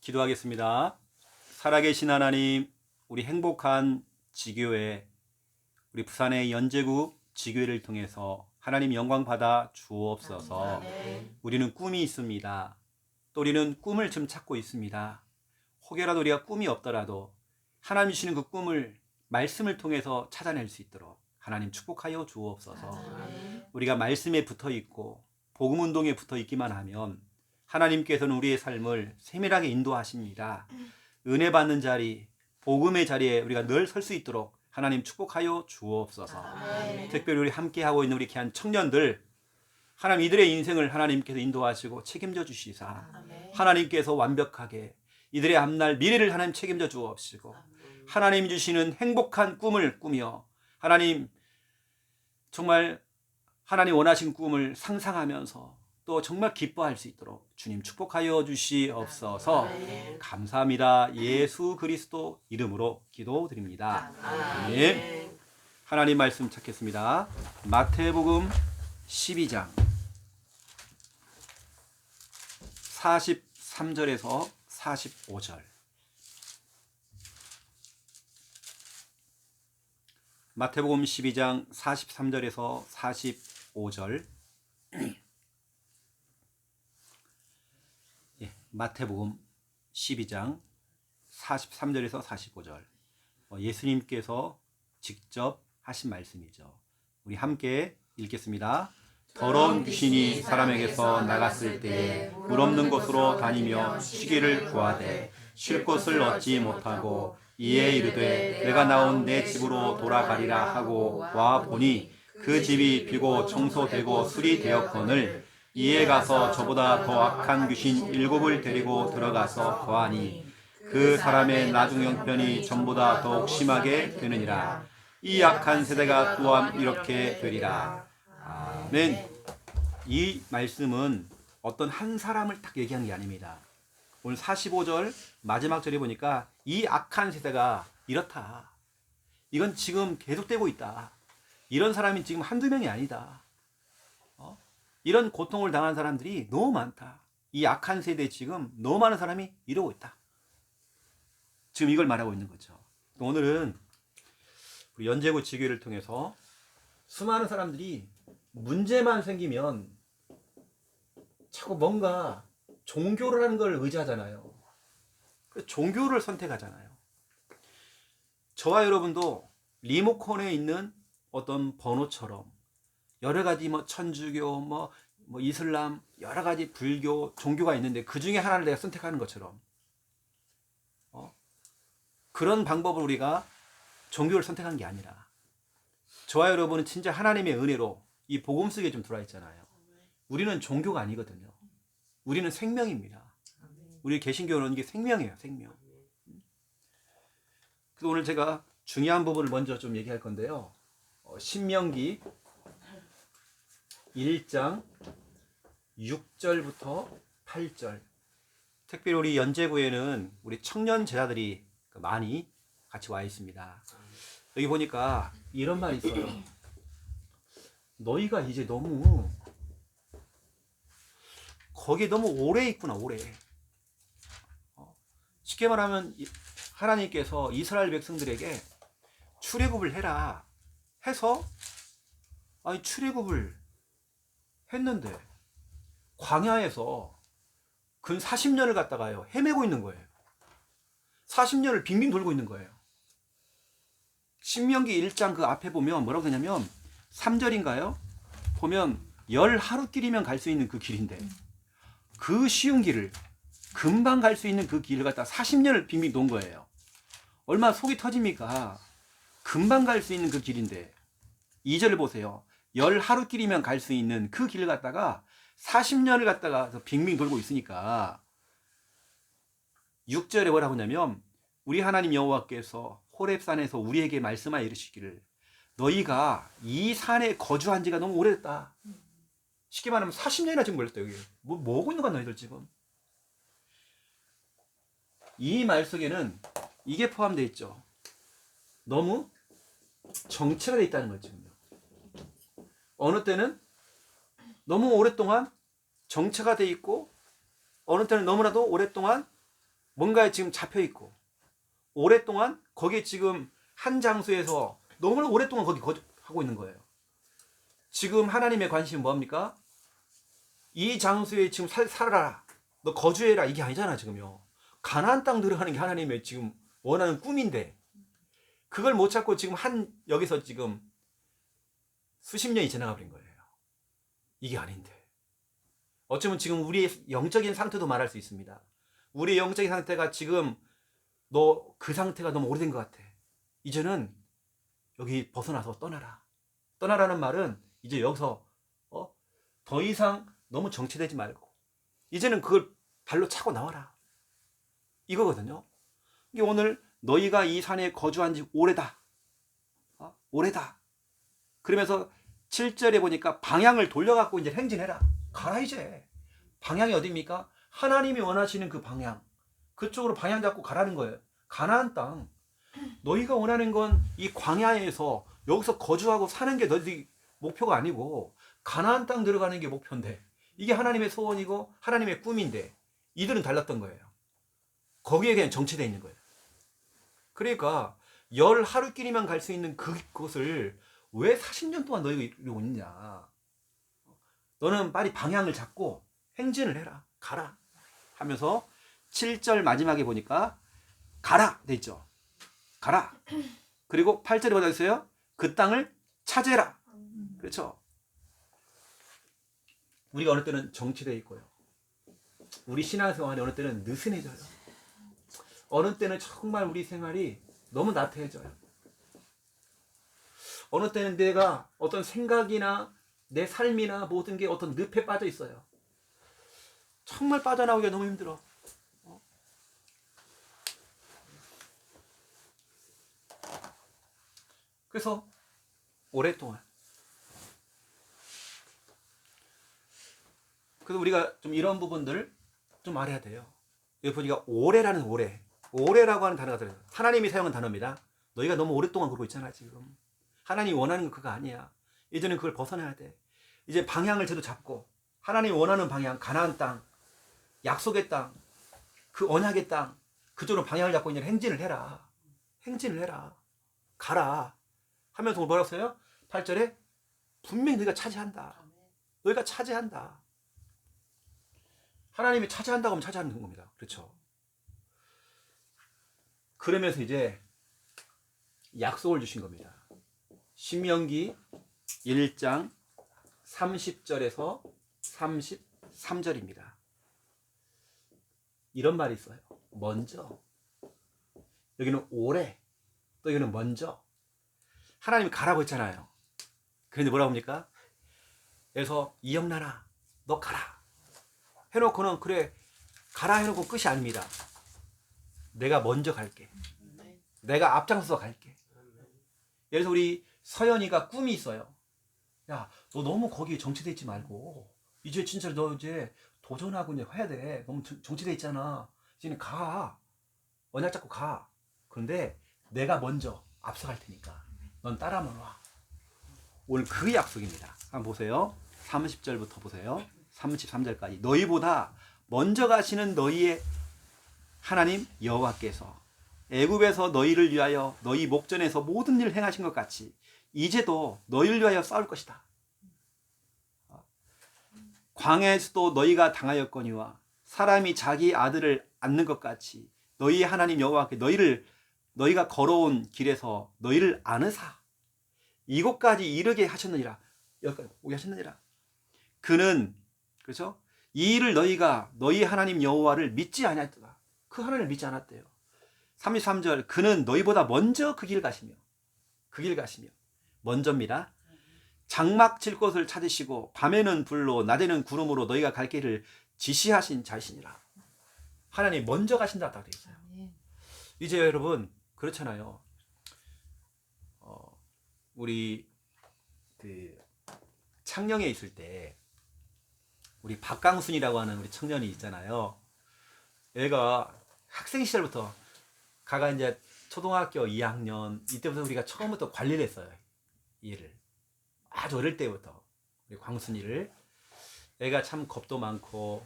기도하겠습니다. 살아계신 하나님, 우리 행복한 지교회, 우리 부산의 연제구 지교회를 통해서 하나님 영광 받아 주옵소서. 우리는 꿈이 있습니다. 또 우리는 꿈을 지금 찾고 있습니다. 혹여라도 우리가 꿈이 없더라도 하나님 주시는 그 꿈을 말씀을 통해서 찾아낼 수 있도록 하나님 축복하여 주옵소서. 우리가 말씀에 붙어 있고 복음 운동에 붙어 있기만 하면 하나님께서는 우리의 삶을 세밀하게 인도하십니다. 은혜 받는 자리, 복음의 자리에 우리가 늘 설 수 있도록 하나님 축복하여 주옵소서. 특별히 우리 함께하고 있는 우리 귀한 청년들, 하나님 이들의 인생을 하나님께서 인도하시고 책임져 주시사 하나님께서 완벽하게 이들의 앞날 미래를 하나님 책임져 주옵시고 하나님 주시는 행복한 꿈을 꾸며 하나님 정말 하나님 원하신 꿈을 상상하면서 또 정말 기뻐할 수 있도록 주님 축복하여 주시옵소서. 감사합니다. 예수 그리스도 이름으로 기도드립니다. 아멘. 하나님 말씀 찾겠습니다. 마태복음 12장 43절에서 45절. 마태복음 12장 43절에서 45절. 마태복음 12장 43절에서 45절. 예수님께서 직접 하신 말씀이죠. 우리 함께 읽겠습니다. 더러운 귀신이 사람에게서 나갔을 때에 물 없는 곳으로 다니며 쉬기를 구하되 쉴 곳을 얻지 못하고 이에 이르되 내가 나온 내 집으로 돌아가리라 하고 와 보니 그 집이 비고 청소되고 수리되었거늘 이에 가서 저보다 더 악한 귀신 7을 데리고 들어가서 거하니 그 사람의 나중 형편이 전보다 더욱 심하게 되느니라. 이 악한 세대가 또한 이렇게 되리라. 아멘. 이 말씀은 어떤 한 사람을 딱 얘기하는 게 아닙니다. 오늘 45절 마지막 절에 보니까 이 악한 세대가 이렇다. 이건 지금 계속되고 있다. 이런 사람이 지금 한두 명이 아니다. 이런 고통을 당한 사람들이 너무 많다. 이 악한 세대에 지금 너무 많은 사람이 이러고 있다. 지금 이걸 말하고 있는 거죠. 오늘은 우리 연제구 지교회를 통해서 수많은 사람들이 문제만 생기면 자꾸 뭔가 종교를 하는 걸 의지하잖아요. 종교를 선택하잖아요. 저와 여러분도 리모컨에 있는 어떤 번호처럼 여러 가지 천주교, 이슬람, 여러 가지 불교, 종교가 있는데 그 중에 하나를 내가 선택하는 것처럼 그런 방법을 우리가 종교를 선택한 게 아니라 저와 여러분은 진짜 하나님의 은혜로 이 복음 속에 좀 들어와 있잖아요. 우리는 종교가 아니거든요. 우리는 생명입니다. 우리 개신교는 이게 생명이에요. 생명. 그래서 오늘 제가 중요한 부분을 먼저 좀 얘기할 건데요. 신명기 1장 6절부터 8절. 특별히 우리 연제구에는 우리 청년 제자들이 많이 같이 와 있습니다. 여기 보니까 이런 말이 있어요. 너희가 이제 너무 거기에 너무 오래 있구나. 오래. 쉽게 말하면 하나님께서 이스라엘 백성들에게 출애굽을 해라 해서 출애굽을 했는데 광야에서 근 40년을 갖다가요 헤매고 있는 거예요. 40년을 빙빙 돌고 있는 거예요. 신명기 1장 그 앞에 보면 뭐라고 되냐면 3절인가요? 보면 10하루길이면 갈 수 있는 그 길인데 그 쉬운 길을 금방 갈 수 있는 그 길을 갖다 40년을 빙빙 도는 거예요. 얼마나 속이 터집니까? 금방 갈 수 있는 그 길인데 2절을 보세요. 10하루길이면 갈 수 있는 그 길을 갖다가 40년을 갖다가 빙빙 돌고 있으니까 6절에 뭐라고 하냐면 우리 하나님 여호와께서 호렙산에서 우리에게 말씀하여 이르시기를 너희가 이 산에 거주한 지가 너무 오래됐다. 쉽게 말하면 40년이나 지금 걸렸다. 여기 뭐 하고 있는 거야 너희들 지금. 이 말 속에는 이게 포함되어 있죠. 너무 정체가 되어 있다는 거죠. 어느 때는 너무 오랫동안 정체가 되어 있고 어느 때는 너무나도 오랫동안 뭔가에 지금 잡혀 있고 오랫동안 거기에 지금 한 장소에서 너무 오랫동안 거기 하고 있는 거예요. 지금 하나님의 관심은 뭡니까? 이 장소에 지금 살아라. 너 거주해라. 이게 아니잖아 지금요. 가나안 땅 들어가는 게 하나님의 지금 원하는 꿈인데 그걸 못 찾고 지금 여기서 지금 수십 년이 지나가 버린 거예요. 이게 아닌데. 어쩌면 지금 우리의 영적인 상태도 말할 수 있습니다. 우리의 영적인 상태가 지금 너 그 상태가 너무 오래된 것 같아. 이제는 여기 벗어나서 떠나라. 떠나라는 말은 이제 여기서 더 이상 너무 정체되지 말고 이제는 그걸 발로 차고 나와라. 이거거든요. 이게 오늘 너희가 이 산에 거주한 지 오래다. 오래다. 그러면서 7절에 보니까 방향을 돌려갖고 이제 행진해라. 가라 이제. 방향이 어디입니까? 하나님이 원하시는 그 방향. 그쪽으로 방향 잡고 가라는 거예요. 가나안 땅. 너희가 원하는 건 이 광야에서 여기서 거주하고 사는 게 너희 목표가 아니고 가나안 땅 들어가는 게 목표인데 이게 하나님의 소원이고 하나님의 꿈인데 이들은 달랐던 거예요. 거기에 그냥 정체되어 있는 거예요. 그러니까 열 하루끼리만 갈 수 있는 그곳을 왜 40년 동안 너희가 이러고 있느냐. 너는 빨리 방향을 잡고 행진을 해라. 가라. 하면서 7절 마지막에 보니까 가라 돼 있죠. 가라. 그리고 8절에 뭐라 했어요? 그 땅을 차지해라. 그렇죠. 우리가 어느 때는 정치되어 있고요. 우리 신앙생활이 어느 때는 느슨해져요. 어느 때는 정말 우리 생활이 너무 나태해져요. 어느 때는 내가 어떤 생각이나 내 삶이나 모든 게 어떤 늪에 빠져 있어요. 정말 빠져나오기가 너무 힘들어. 그래서 오랫동안 그래서 우리가 좀 이런 부분들을 좀 알아야 돼요. 여기 보니까 오래라는 오래라고 하는 단어가 들어요. 하나님이 사용한 단어입니다. 너희가 너무 오랫동안 그러고 있잖아 지금. 하나님이 원하는 건 그거 아니야. 이제는 그걸 벗어나야 돼. 이제 방향을 제대로 잡고 하나님이 원하는 방향, 가나안 땅, 약속의 땅, 그 언약의 땅, 그쪽으로 방향을 잡고 이제 행진을 해라. 행진을 해라. 가라. 하면서 뭐라고 써요? 8절에 분명히 너희가 차지한다. 너희가 차지한다. 하나님이 차지한다고 하면 차지하는 겁니다. 그렇죠? 그러면서 이제 약속을 주신 겁니다. 신명기 1장 30절에서 33절입니다. 이런 말이 있어요. 먼저. 여기는 오래. 또 여기는 먼저. 하나님이 가라고 했잖아요. 그런데 뭐라고 합니까? 그래서 이영란아 너 가라. 해놓고는 그래 가라 해놓고 끝이 아닙니다. 내가 먼저 갈게. 내가 앞장서서 갈게. 예를 들어서 우리 서연이가 꿈이 있어요. 야, 너 너무 거기에 정체돼 있지 말고 이제 진짜 너 이제 도전하고 이제 해야 돼. 너무 정체돼 있잖아. 이제는 가. 언약 잡고 가. 그런데 내가 먼저 앞서갈 테니까 넌 따라만 와. 오늘 그 약속입니다. 한번 보세요. 30절부터 보세요. 33절까지. 너희보다 먼저 가시는 너희의 하나님 여호와께서 애굽에서 너희를 위하여 너희 목전에서 모든 일을 행하신 것 같이 이제도 너희를 위하여 싸울 것이다. 광야에서도 너희가 당하였거니와 사람이 자기 아들을 안는 것 같이 너희의 하나님 여호와께 너희가 걸어온 길에서 너희를 안으사 이곳까지 이르게 하셨느니라. 여기까지 오게 하셨느니라. 그는 그렇죠? 이 일을 너희가 너희 하나님 여호와를 믿지 아니하였다. 그 하나님을 믿지 않았대요. 33절 그는 너희보다 먼저 그 길 가시며 먼저입니다. 장막 칠 곳을 찾으시고 밤에는 불로 낮에는 구름으로 너희가 갈 길을 지시하신 자신이라. 하나님 먼저 가신다 되어 있어요. 이제 여러분 그렇잖아요. 우리 그 창녕에 있을 때 우리 박강순이라고 하는 우리 청년이 있잖아요. 얘가 학생 시절부터 가가 이제 초등학교 2학년 이때부터 우리가 처음부터 관리를 했어요. 얘를 아주 어릴 때부터 우리 광순이를. 얘가 참 겁도 많고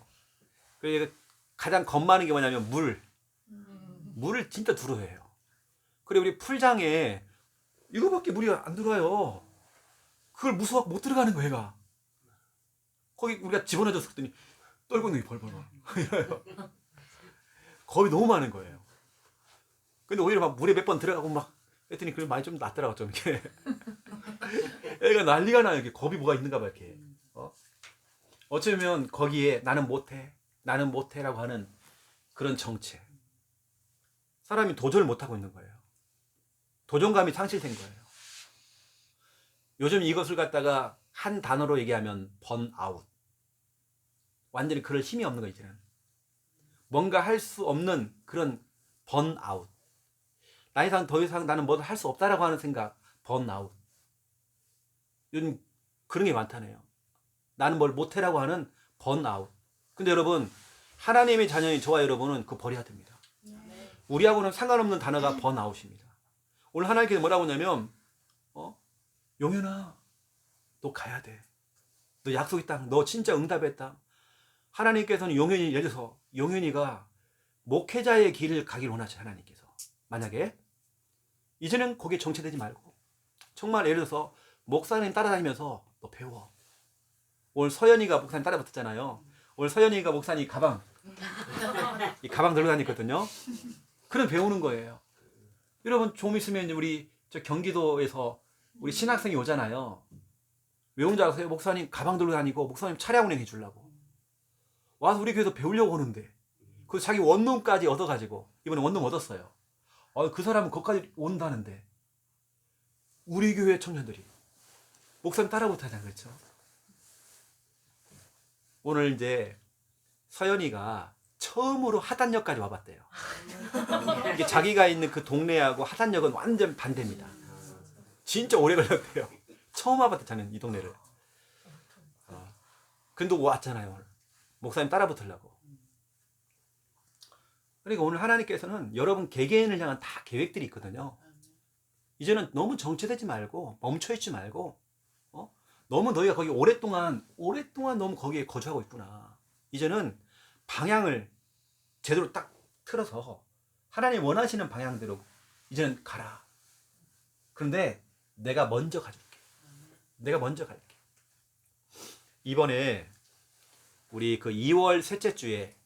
그리고 가장 겁 많은 게 뭐냐면 물. 물을 진짜 두려워해요. 그래 우리 풀장에 이거밖에 물이 안 들어와요. 그걸 무서워 못 들어가는 거야 얘가. 거기 우리가 집어넣어줬더니 떨고 눈이 벌벌 이래요. 겁이 너무 많은 거예요. 근데 오히려 막 물에 몇 번 들어가고 막 했더니 그게 많이 좀 낫더라고 좀 이렇게. 애가 난리가 나요. 이게 겁이 뭐가 있는가 봐 이렇게. 어쩌면 거기에 나는 못해라고 하는 그런 정체. 사람이 도전을 못하고 있는 거예요. 도전감이 상실된 거예요. 요즘 이것을 갖다가 한 단어로 얘기하면 번아웃. 완전히 그럴 힘이 없는 거 이제는. 뭔가 할 수 없는 그런 번아웃. 더 이상 나는 뭐 할 수 없다라고 하는 생각, 번아웃. 요즘 그런 게 많다네요. 나는 뭘 못해라고 하는 번아웃. 근데 여러분, 하나님의 자녀인 저와 여러분은 그거 버려야 됩니다. 우리하고는 상관없는 단어가 번아웃입니다. 오늘 하나님께서 뭐라고 하냐면, 용현아, 너 가야 돼. 너 약속 있다. 너 진짜 응답했다. 하나님께서는 용현이, 예를 들어서 용현이가 목회자의 길을 가길 원하죠. 하나님께서. 만약에 이제는 거기에 정체되지 말고 정말 예를 들어서 목사님 따라다니면서 너 배워. 오늘 서연이가 목사님 따라 붙었잖아요. 오늘 서연이가 목사님 이 가방 들고 다녔거든요. 그런 배우는 거예요. 여러분 좀 있으면 우리 저 경기도에서 우리 신학생이 오잖아요. 왜 온 줄 아세요? 목사님 가방 들고 다니고 목사님 차량 운행해 주려고 와서 우리 교회에서 배우려고 오는데 그 자기 원룸까지 얻어가지고 이번에 원룸 얻었어요. 그 사람은 거기까지 온다는데 우리 교회 청년들이 목사님 따라 붙어야 그렇죠. 오늘 이제 서연이가 처음으로 하단역까지 와봤대요. 이게 자기가 있는 그 동네하고 하단역은 완전 반대입니다. 진짜 오래 걸렸대요. 처음 와봤대 저는 이 동네를. 근데 왔잖아요. 오늘. 목사님 따라 붙으려고. 그러니까 오늘 하나님께서는 여러분 개개인을 향한 다 계획들이 있거든요. 이제는 너무 정체되지 말고 멈춰있지 말고 너무 너희가 거기 오랫동안 너무 거기에 거주하고 있구나. 이제는 방향을 제대로 딱 틀어서 하나님 원하시는 방향대로 이제는 가라. 그런데 내가 먼저 가줄게. 내가 먼저 갈게. 이번에 우리 그 2월 셋째 주에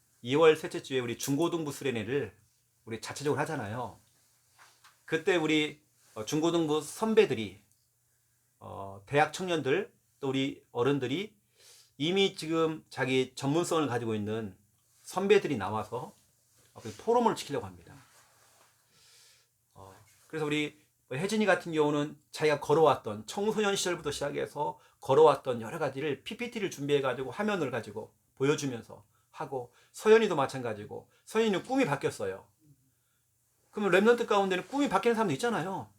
우리 중고등부 수련회를 우리 자체적으로 하잖아요. 그때 우리 중고등부 선배들이 대학 청년들 또 우리 어른들이 이미 지금 자기 전문성을 가지고 있는 선배들이 나와서 포럼을 지키려고 합니다. 그래서 우리 혜진이 같은 경우는 자기가 걸어왔던 청소년 시절부터 시작해서 걸어왔던 여러 가지를 PPT를 준비해 가지고 화면을 가지고 보여주면서 하고, 서연이도 마찬가지고 서연이는 꿈이 바뀌었어요. 그러면 랩런트 가운데는 꿈이 바뀌는 사람도 있잖아요.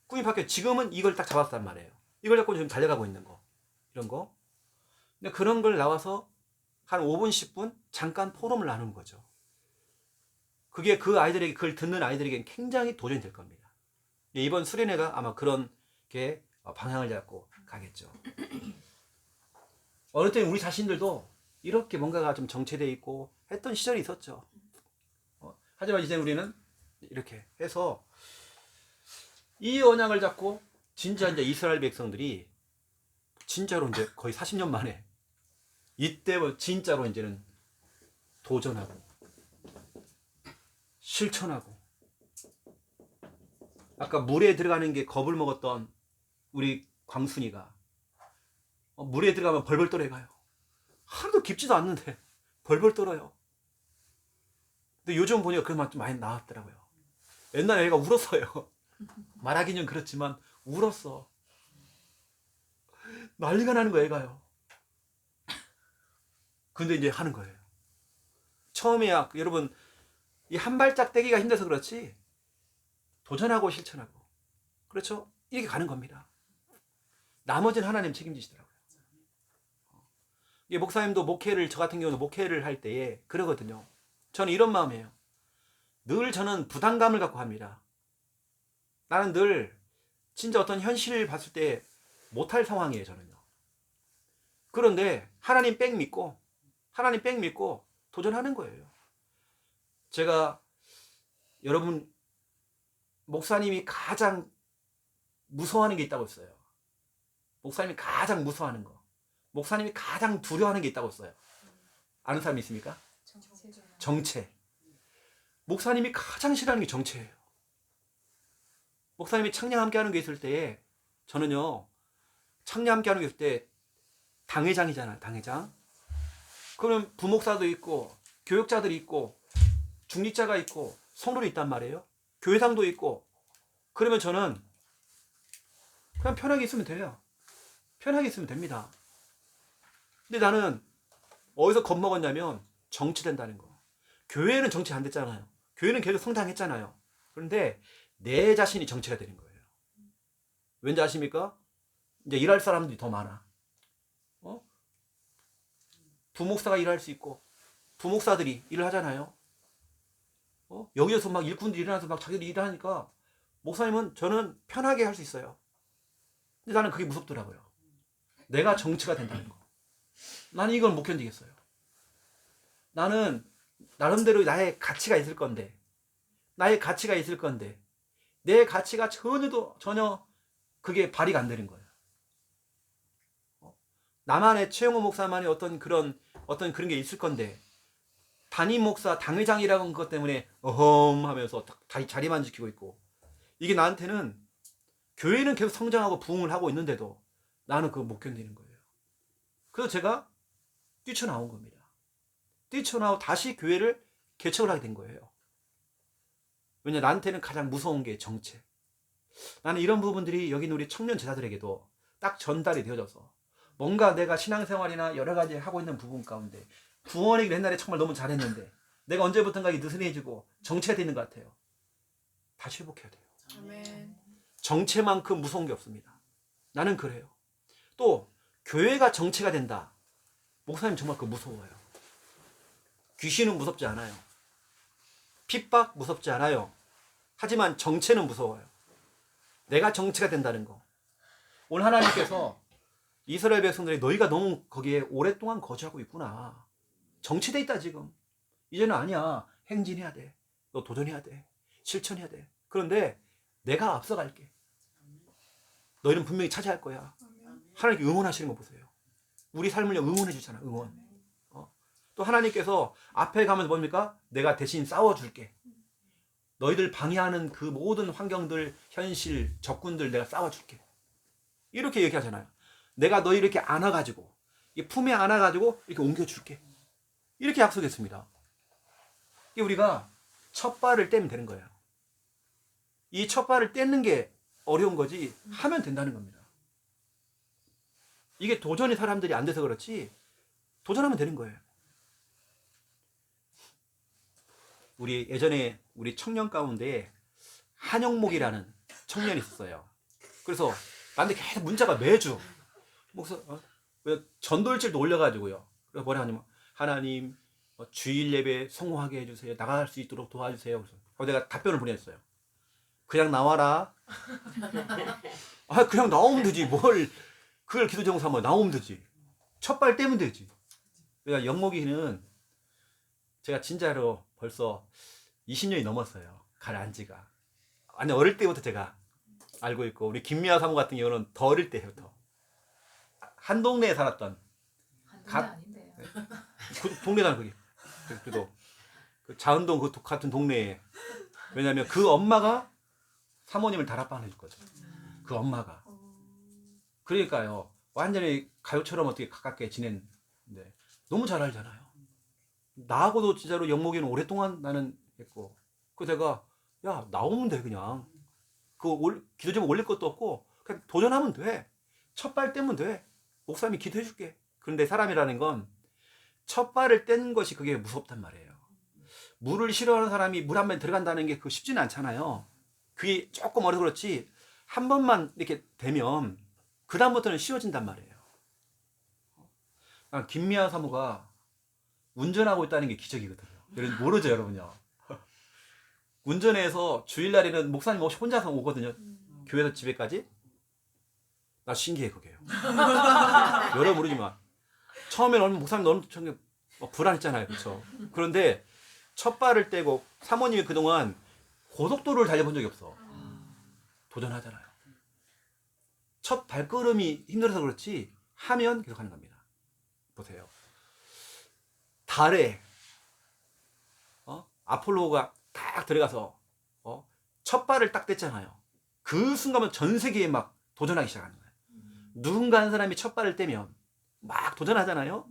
꿈이 바뀌어 지금은 이걸 딱 잡았단 말이에요. 이걸 잡고 지금 달려가고 있는 거, 이런 거. 근데 그런 걸 나와서 한 5분 10분 잠깐 포럼을 나누는 거죠. 그게 그 아이들에게, 그걸 듣는 아이들에게 굉장히 도전이 될 겁니다. 이번 수련회가 아마 그런 게 방향을 잡고 가겠죠. 어느 때는 우리 자신들도 이렇게 뭔가가 좀 정체되어 있고 했던 시절이 있었죠. 하지만 이제 우리는 이렇게 해서 이 언약을 잡고 진짜 이제 이스라엘 백성들이 진짜로 이제 거의 40년 만에 이때 진짜로 이제는 도전하고 실천하고, 아까 물에 들어가는 게 겁을 먹었던 우리 광순이가 물에 들어가면 벌벌 떨어 가요. 하나도 깊지도 않는데 벌벌 떨어요. 근데 요즘 보니까 그런 맛 좀 많이 나왔더라고요. 옛날에 애가 울었어요. 말하기는 그렇지만 울었어. 난리가 나는 거예요, 애가요. 근데 이제 하는 거예요. 처음에야 여러분 이 한 발짝 떼기가 힘들어서 그렇지 도전하고 실천하고, 그렇죠? 이렇게 가는 겁니다. 나머지는 하나님 책임지시더라고요. 이 목사님도 목회를, 저 같은 경우는 목회를 할 때에 그러거든요. 저는 이런 마음이에요. 늘 저는 부담감을 갖고 합니다. 나는 늘 진짜 어떤 현실을 봤을 때 못할 상황이에요, 저는요. 그런데 하나님 백 믿고 도전하는 거예요. 제가 여러분, 목사님이 가장 무서워하는 게 있다고 했어요. 목사님이 가장 무서워하는 거. 목사님이 가장 두려워하는 게 있다고 했어요. 아는 사람이 있습니까? 정체. 목사님이 가장 싫어하는 게 정체예요. 목사님이 창녕 함께 하는 게 있을 때에 저는요, 창녕 함께 하는 게 있을 때 당회장이잖아요. 당회장. 그러면 부목사도 있고 교역자들이 있고 중직자가 있고 성도도 있단 말이에요. 교회당도 있고. 그러면 저는 그냥 편하게 있으면 돼요. 편하게 있으면 됩니다. 근데 나는 어디서 겁먹었냐면 정치된다는 거. 교회는 정치 안 됐잖아요. 교회는 계속 성장했잖아요. 그런데 내 자신이 정치가 되는 거예요. 왠지 아십니까? 이제 일할 사람들이 더 많아. 부목사가 일할 수 있고 부목사들이 일을 하잖아요. 여기에서 막 일꾼들이 일어나서 막 자기들이 일하니까 목사님은 저는 편하게 할 수 있어요. 근데 나는 그게 무섭더라고요. 내가 정치가 된다는 거. 나는 이걸 못 견디겠어요. 나는 나름대로 나의 가치가 있을 건데, 나의 가치가 있을 건데, 내 가치가 전혀 그게 발휘가 안 되는 거예요. 나만의 최영호 목사만의 어떤 그런 게 있을 건데, 담임 목사, 당회장이라는 것 때문에 어험 하면서 자리만 지키고 있고, 이게 나한테는 교회는 계속 성장하고 부흥을 하고 있는데도 나는 그거 못 견디는 거예요. 그래서 제가 뛰쳐나온 겁니다. 뛰쳐나오고 다시 교회를 개척을 하게 된 거예요. 왜냐, 나한테는 가장 무서운 게 정체. 나는 이런 부분들이 여기 있는 우리 청년 제자들에게도 딱 전달이 되어져서 뭔가 내가 신앙생활이나 여러 가지 하고 있는 부분 가운데 부원에게 옛날에 정말 너무 잘했는데 내가 언제부턴가 느슨해지고 정체가 되는 것 같아요. 다시 회복해야 돼요. 아멘. 정체만큼 무서운 게 없습니다. 나는 그래요. 또 교회가 정체가 된다. 목사님 정말 그거 무서워요. 귀신은 무섭지 않아요. 핍박 무섭지 않아요. 하지만 정체는 무서워요. 내가 정체가 된다는 거. 오늘 하나님께서 이스라엘 백성들이 너희가 너무 거기에 오랫동안 거주하고 있구나. 정체돼 있다 지금. 이제는 아니야. 행진해야 돼. 너 도전해야 돼. 실천해야 돼. 그런데 내가 앞서갈게. 너희는 분명히 차지할 거야. 하나님께 응원하시는 거 보세요. 우리 삶을 응원해 주잖아. 응원. 또 하나님께서 앞에 가면서 뭡니까? 내가 대신 싸워줄게. 너희들 방해하는 그 모든 환경들, 현실, 적군들 내가 싸워줄게. 이렇게 얘기하잖아요. 내가 너희 이렇게 안아가지고, 품에 안아가지고 이렇게 옮겨줄게. 이렇게 약속했습니다. 우리가 첫 발을 떼면 되는 거예요. 이 첫 발을 떼는 게 어려운 거지 하면 된다는 겁니다. 이게 도전이 사람들이 안 돼서 그렇지 도전하면 되는 거예요. 우리 예전에 우리 청년 가운데 한영목이라는 청년이 있었어요. 그래서 나한테 계속 문자가 매주 목사 전도일지도 올려가지고요. 그래서 뭐라 하냐면 하나님 주일 예배 성공하게 해주세요. 나갈 수 있도록 도와주세요. 그래서 내가 답변을 보냈어요. 그냥 나와라. 그냥 나오면 되지. 뭘 그걸 기도 제목 삼아 나오면 되지. 첫 발 떼면 되지. 그러니까 영목이는 제가 진짜로 벌써 20년이 넘었어요. 가라앉지가. 아니 어릴 때부터 제가 알고 있고 우리 김미아 사모 같은 경우는 더 어릴 때부터 한 동네에 살았던 아닌데요. 그 동네잖아 그게. 그래도 그 자은동 그 같은 동네에 왜냐하면 그 엄마가 사모님을 다락방 해줄 거죠. 그 엄마가. 그러니까요. 완전히 가요처럼 어떻게 가깝게 지냈는데 너무 잘 알잖아요. 나하고도 진짜로 영목이는 오랫동안 나는 했고 그래서 내가 야 나오면 돼 그냥 기도 제목 올릴 것도 없고 그냥 도전하면 돼. 첫 발 떼면 돼. 목사님이 기도해 줄게. 그런데 사람이라는 건 첫 발을 떼는 것이 그게 무섭단 말이에요. 물을 싫어하는 사람이 물 한 번 들어간다는 게 그거 쉽지는 않잖아요. 그게 조금 어려서 그렇지 한 번만 이렇게 되면 그 다음부터는 쉬워진단 말이에요. 김미아 사모가 운전하고 있다는 게 기적이거든요. 여러분 모르죠 여러분요. 운전해서 주일날에는 목사님 혼자서 오거든요. 교회에서 집에까지. 나 신기해 그게요. 여러분 모르지만 처음에는 목사님 너무 불안했잖아요. 그렇죠? 그런데 첫 발을 떼고 사모님이 그동안 고속도로를 달려본 적이 없어. 도전하잖아요. 첫 발걸음이 힘들어서 그렇지 하면 계속 하는 겁니다. 보세요. 달에 아폴로가 딱 들어가서 첫 발을 딱 뗐잖아요. 그 순간은 전 세계에 막 도전하기 시작하는 거예요. 누군가 한 사람이 첫 발을 떼면 막 도전하잖아요.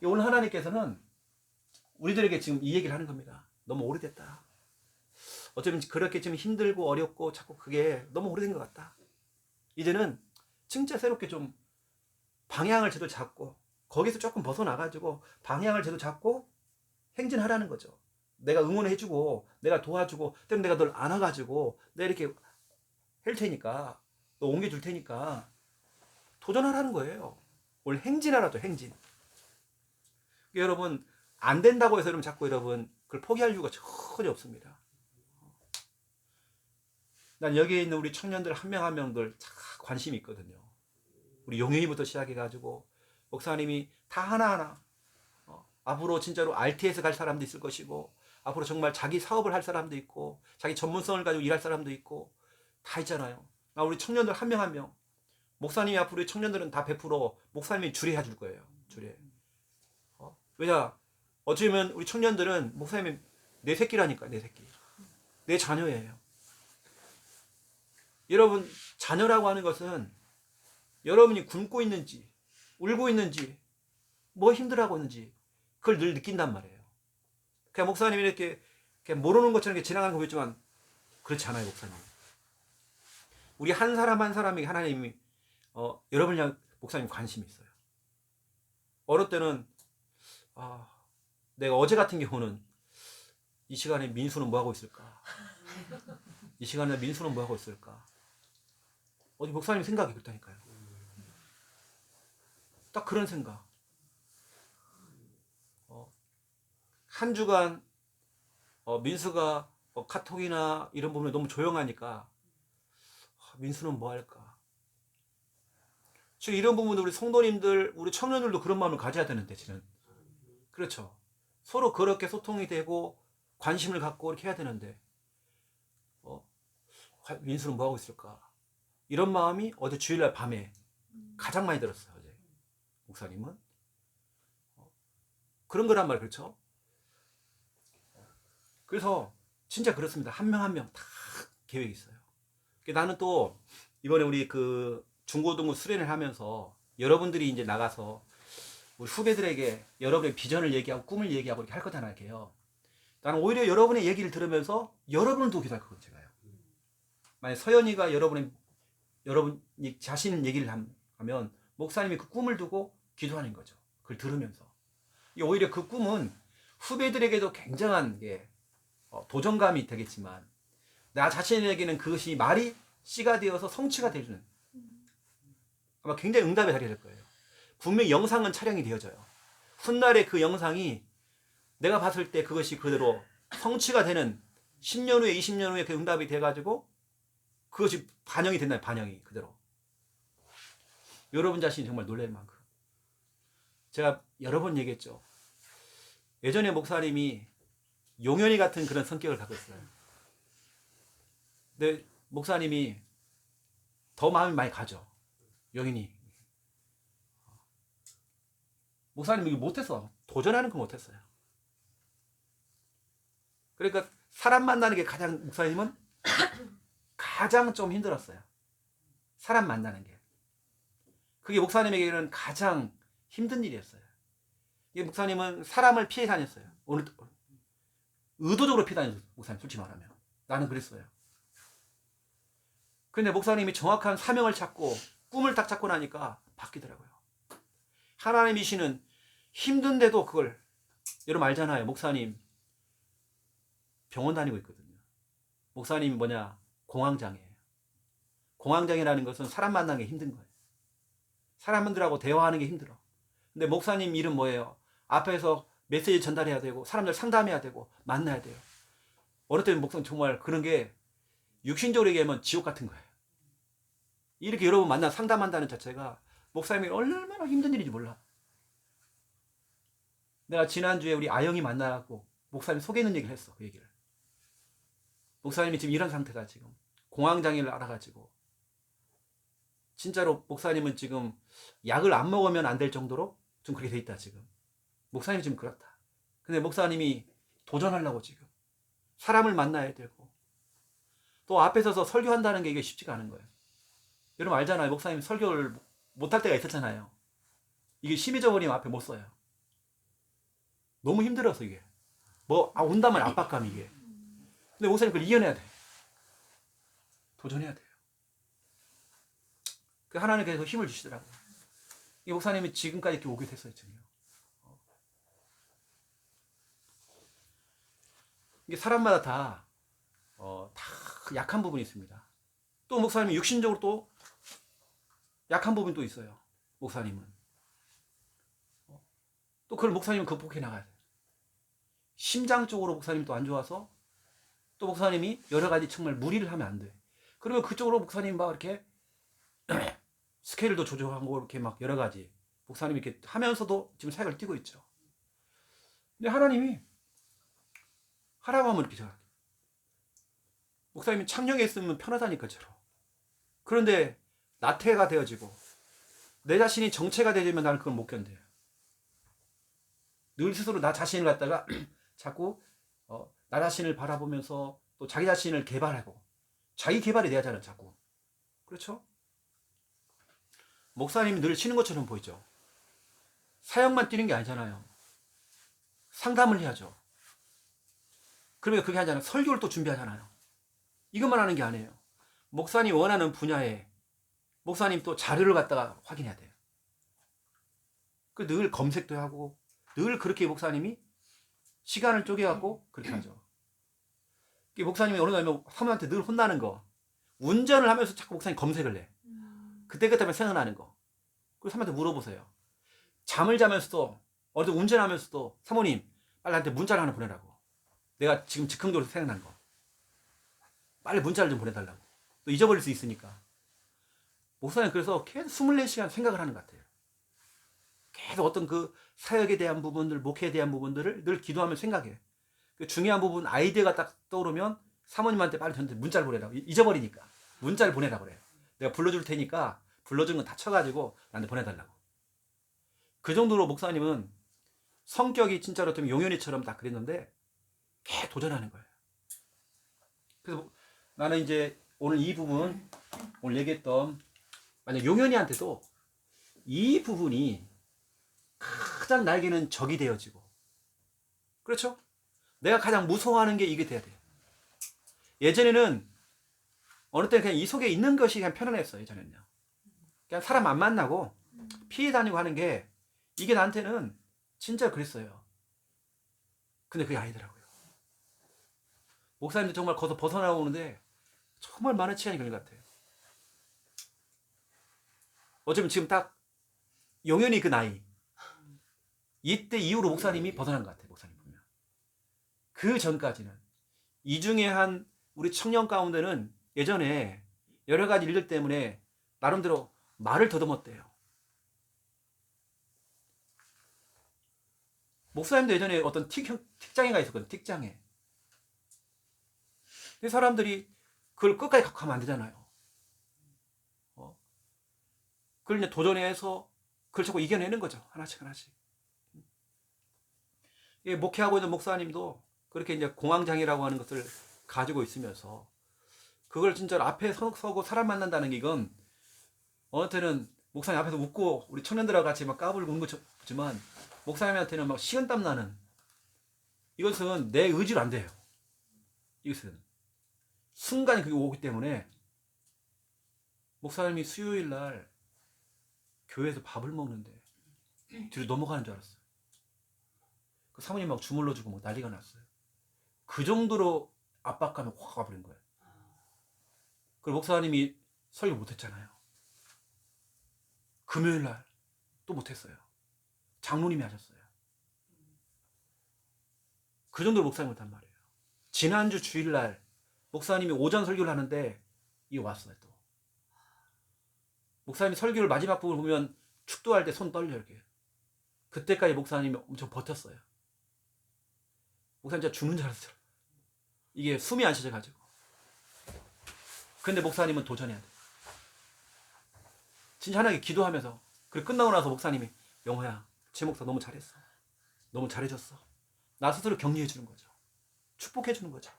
오늘 하나님께서는 우리들에게 지금 이 얘기를 하는 겁니다. 너무 오래됐다. 어쩌면 그렇게 좀 힘들고 어렵고 자꾸 그게 너무 오래된 것 같다. 이제는 진짜 새롭게 좀 방향을 제대로 잡고 거기서 조금 벗어나가지고 방향을 제대로 잡고 행진하라는 거죠. 내가 응원해주고 내가 도와주고 때문에 내가 널 안아가지고 내가 이렇게 할 테니까 너 옮겨줄 테니까 도전하라는 거예요. 오늘 행진하라죠. 행진. 여러분 안 된다고 해서 여러분 자꾸 여러분 그걸 포기할 이유가 전혀 없습니다. 난 여기에 있는 우리 청년들 한 명 한 명들 참 관심이 있거든요. 우리 용현이부터 시작해가지고 목사님이 다 하나하나 앞으로 진짜로 RTS 갈 사람도 있을 것이고 앞으로 정말 자기 사업을 할 사람도 있고 자기 전문성을 가지고 일할 사람도 있고 다 있잖아요. 나 우리 청년들 한 명 한 명 목사님이 앞으로 우리 청년들은 다 100% 목사님이 주례해 줄 거예요. 주례. 왜냐 어쩌면 우리 청년들은 목사님이 내 새끼라니까. 내 새끼. 내 자녀예요. 여러분 자녀라고 하는 것은 여러분이 굶고 있는지 울고 있는지 뭐 힘들어하고 있는지 그걸 늘 느낀단 말이에요. 그냥 목사님이 이렇게 모르는 것처럼 이렇게 지나가는 거 보이지만 그렇지 않아요. 목사님. 우리 한 사람 한 사람에게 하나님이 여러분이 목사님 관심이 있어요. 어릴 때는 내가 어제 같은 경우는 이 시간에 민수는 뭐 하고 있을까? 이 시간에 민수는 뭐 하고 있을까? 어디 목사님 생각이 그렇다니까요. 딱 그런 생각. 한 주간 민수가 카톡이나 이런 부분에 너무 조용하니까 민수는 뭐 할까? 지금 이런 부분도 우리 성도님들, 우리 청년들도 그런 마음을 가져야 되는데 지금 그렇죠. 서로 그렇게 소통이 되고 관심을 갖고 이렇게 해야 되는데 민수는 뭐 하고 있을까? 이런 마음이 어제 주일날 밤에 가장 많이 들었어요. 어제 목사님은 그런 거란 말이에요. 그렇죠? 그래서 진짜 그렇습니다. 한 명 한 명 다 계획이 있어요. 나는 또 이번에 우리 그 중고등부 수련을 하면서 여러분들이 이제 나가서 우리 후배들에게 여러분의 비전을 얘기하고 꿈을 얘기하고 이렇게 할 거잖아요. 이렇게요. 나는 오히려 여러분의 얘기를 들으면서 여러분을 도 기도할 거거든요. 제가요. 만약 서연이가 여러분이 자신 얘기를 하면 목사님이 그 꿈을 두고 기도하는 거죠. 그걸 들으면서. 오히려 그 꿈은 후배들에게도 굉장한 도전감이 되겠지만 나 자신에게는 그것이 말이 씨가 되어서 성취가 되어주는 아마 굉장히 응답의 자리가 될 거예요. 분명히 영상은 촬영이 되어져요. 훗날에 그 영상이 내가 봤을 때 그것이 그대로 성취가 되는 10년 후에 20년 후에 그 응답이 돼가지고 그것이 반영이 된다. 반영이 그대로. 여러분 자신이 정말 놀랄 만큼. 제가 여러 번 얘기했죠. 예전에 목사님이 용현이 같은 그런 성격을 갖고 있어요. 근데 목사님이 더 마음이 많이 가죠. 용현이. 목사님이 이거 못했어. 도전하는 거 못했어요. 그러니까 사람 만나는 게 가장 목사님은 가장 좀 힘들었어요. 사람 만나는 게. 그게 목사님에게는 가장 힘든 일이었어요. 이게 목사님은 사람을 피해 다녔어요. 오늘 의도적으로 피해 다녔어요. 목사님 솔직히 말하면. 나는 그랬어요. 근데 목사님이 정확한 사명을 찾고 꿈을 딱 찾고 나니까 바뀌더라고요. 하나님이시는 힘든데도 그걸 여러분 알잖아요. 목사님 병원 다니고 있거든요. 목사님이 뭐냐? 공황장애예요. 공황장애라는 것은 사람 만나는 게 힘든 거예요. 사람들하고 대화하는 게 힘들어. 근데 목사님 일은 뭐예요? 앞에서 메시지 전달해야 되고 사람들 상담해야 되고 만나야 돼요. 어느 때는 목사님 정말 그런 게 육신적으로 얘기하면 지옥 같은 거예요. 이렇게 여러분 만나 상담한다는 자체가 목사님이 얼마나 힘든 일인지 몰라. 내가 지난주에 우리 아영이 만나고 목사님 속에 있는 얘기를 했어. 그 얘기를. 목사님이 지금 이런 상태다. 지금 공황장애를 알아가지고 진짜로 목사님은 지금 약을 안 먹으면 안 될 정도로 좀 그렇게 돼 있다. 지금 목사님이 지금 그렇다. 근데 목사님이 도전하려고 지금 사람을 만나야 되고 또 앞에 서서 설교한다는 게 이게 쉽지가 않은 거예요. 여러분 알잖아요. 목사님 설교를 못할 때가 있었잖아요. 이게 심해져 버리면 앞에 못 서요. 너무 힘들어서 이게 온다면 압박감 이게. 근데 목사님 그걸 이겨내야 돼. 도전해야 돼요. 그 하나님께서 힘을 주시더라고요. 이 목사님이 지금까지 이렇게 오게 됐어요. 지금요. 이게 사람마다 다 약한 부분이 있습니다. 또 목사님이 육신적으로 또 약한 부분이 또 있어요. 목사님은. 또 그걸 목사님은 극복해 나가야 돼요. 심장적으로 목사님이 또 안 좋아서 또 목사님이 여러 가지 정말 무리를 하면 안 돼. 그러면 그쪽으로 목사님 막 이렇게 스케일도 조정하고 이렇게 막 여러 가지 목사님이 이렇게 하면서도 지금 사역을 뛰고 있죠. 근데 하나님이 하라고 하면 이렇게 생각해요. 목사님이 창녕에 있으면 편하다니까 저로. 그런데 나태가 되어지고 내 자신이 정체가 되면 나는 그걸 못 견뎌요. 늘 스스로 나 자신을 갖다가 자꾸 나 자신을 바라보면서 또 자기 자신을 개발하고 자기 개발이 돼야잖아요. 자꾸. 그렇죠? 목사님이 늘 쉬는 것처럼 보이죠. 사역만 뛰는 게 아니잖아요. 상담을 해야죠. 그러면 그게 아니잖아요. 설교를 또 준비하잖아요. 이것만 하는 게 아니에요. 목사님 원하는 분야에 목사님 또 자료를 갖다가 확인해야 돼요. 그 늘 검색도 하고 늘 그렇게 목사님이 시간을 쪼개갖고 그렇게 하죠. 목사님이 어느 날 사모한테 늘 혼나는 거. 운전을 하면서 자꾸 목사님 검색을 해. 그때그때 생각나는 거. 그리고 사모한테 물어보세요. 잠을 자면서도 어디 운전하면서도 사모님 빨리 나한테 문자를 하나 보내라고. 내가 지금 즉흥적으로 생각난 거. 빨리 문자를 좀 보내달라고. 또 잊어버릴 수 있으니까. 목사님 그래서 계속 24시간 생각을 하는 것 같아요. 계속 어떤 그 사역에 대한 부분들, 목회에 대한 부분들을 늘 기도하며 생각해. 그 중요한 부분 아이디어가 딱 떠오르면 사모님한테 빨리 저한테 문자를 보내라고. 잊어버리니까. 문자를 보내라고 그래요. 내가 불러줄 테니까 불러준 건 다 쳐가지고 나한테 보내달라고. 그 정도로 목사님은 성격이 진짜로 좀 용현이처럼 딱 그랬는데 계속 도전하는 거예요. 그래서 나는 이제 오늘 이 부분, 오늘 얘기했던 만약 용현이한테도 이 부분이 가장 나에게는 적이 되어지고, 그렇죠? 내가 가장 무서워하는 게 이게 돼야 돼요. 예전에는 어느 때는 그냥 이 속에 있는 것이 그냥 편안했어요. 예전에는요. 그냥 사람 안 만나고 피해 다니고 하는 게 이게 나한테는 진짜 그랬어요. 근데 그게 아니더라고요. 목사님도 정말 거기서 벗어나오는데 정말 많은 시간이 걸린 것 같아요. 어쩌면 지금 딱 용연히 그 나이, 이때 이후로 목사님이 벗어난 것 같아요. 목사님 보면. 그 전까지는 이 중에 한 우리 청년 가운데는 예전에 여러 가지 일들 때문에 나름대로 말을 더듬었대요. 목사님도 예전에 어떤 틱장애가 있었거든요. 틱장애. 근데 사람들이 그걸 끝까지 갖고 가면 안 되잖아요. 그걸 이제 도전해서 그걸 자꾸 이겨내는 거죠. 하나씩 하나씩. 목회하고 있는 목사님도 그렇게 이제 공황장애라고 하는 것을 가지고 있으면서 그걸 진짜로 앞에 서고 사람 만난다는 게 이건 어느 때는 목사님 앞에서 웃고 우리 청년들하고 같이 막 까불고 웃는 거지만 목사님한테는 막 식은땀 나는, 이것은 내 의지로 안 돼요. 이것은 순간에 그게 오기 때문에 목사님이 수요일 날 교회에서 밥을 먹는데 뒤로 넘어가는 줄 알았어요. 그 사모님 막 주물러주고 막 난리가 났어요. 그 정도로 압박감이 확 와버린 거예요. 그리고 목사님이 설교 못했잖아요. 금요일 날 또 못했어요. 장로님이 하셨어요. 그 정도로 목사님 못한 말이에요. 지난주 주일날 목사님이 오전 설교를 하는데 이게 왔어요. 또 목사님이 설교를 마지막 부분 보면 축도할 때 손 떨려 이렇게. 그때까지 목사님이 엄청 버텼어요. 목사님 진짜 죽는 줄 알았어요. 이게 숨이 안 쉬어져가지고 근데 목사님은 도전해야 돼. 진짜 하나님께 기도하면서. 그리고 끝나고 나서 목사님이 영호야, 제 목사 너무 잘했어. 너무 잘해줬어. 나 스스로 격려해 주는 거죠. 축복해 주는 거죠.